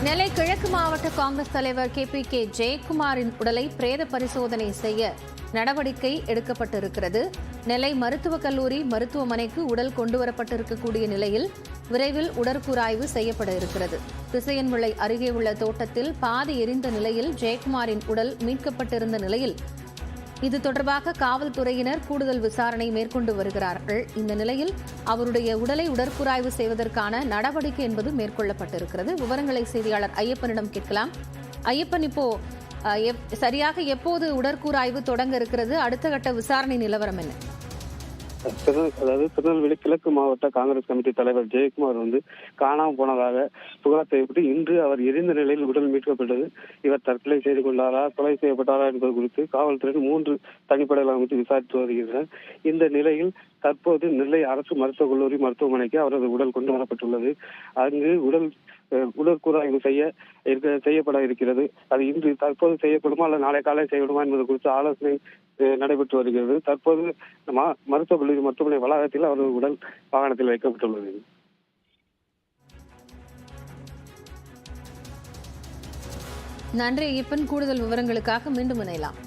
நெல்லை கிழக்கு மாவட்ட காங்கிரஸ் தலைவர் KPK ஜெயக்குமாரின் உடலை பிரேத பரிசோதனை செய்ய நடவடிக்கை எடுக்கப்பட்டிருக்கிறது. நெல்லை மருத்துவக் கல்லூரி மருத்துவமனைக்கு உடல் கொண்டுவரப்பட்டிருக்கக்கூடிய நிலையில் விரைவில் உடற்கூறாய்வு செய்யப்பட இருக்கிறது. திசையன்விளை அருகே உள்ள தோட்டத்தில் பாதி எரிந்த நிலையில் ஜெயக்குமாரின் உடல் மீட்கப்பட்டிருந்த நிலையில் இது தொடர்பாக காவல்துறையினர் கூடுதல் விசாரணை மேற்கொண்டு வருகிறார்கள். இந்த நிலையில் அவருடைய உடலை உடற்கூறாய்வு செய்வதற்கான நடவடிக்கை என்பது மேற்கொள்ளப்பட்டிருக்கிறது. விவரங்களை செய்தியாளர் ஐயப்பனிடம் கேட்கலாம். ஐயப்பன், இப்போ சரியாக எப்போது உடற்கூறாய்வு தொடங்க இருக்கிறது? அடுத்த கட்ட விசாரணை நிலவரம் என்ன? அதாவது திருநெல்வேலி கிழக்கு மாவட்ட காங்கிரஸ் கமிட்டி தலைவர் ஜெயக்குமார் காணாமல் போனதாக புகார் செய்யப்பட்டு இன்று அவர் எரிந்த நிலையில் உடல் மீட்கப்பட்டது. இவர் தற்கொலை செய்து கொண்டாரா, கொலை செய்யப்பட்டாரா என்பது குறித்து காவல்துறையினர் 3 தனிப்படைகள் அமைத்து விசாரித்து வருகின்றனர். இந்த நிலையில் தற்போது நெல்லை அரசு மருத்துவக் கல்லூரி மருத்துவமனைக்கு அவரது உடல் கொண்டு வரப்பட்டுள்ளது. அங்கு உடற்கூறாய்வு செய்யப்பட இருக்கிறது. அது இன்று தற்போது செய்யப்படுமா அல்லது நாளை காலை செய்யப்படுமா என்பது குறித்து ஆலோசனை நடைபெற்று வருகிறது. தற்போது மருத்துவக் கல்லூரி மருத்துவமனை வளாகத்தில் அவரது உடல் வாகனத்தில் வைக்கப்பட்டுள்ளது. நன்றி ஐயப்பன். கூடுதல் விவரங்களுக்காக மீண்டும் இணையலாம்.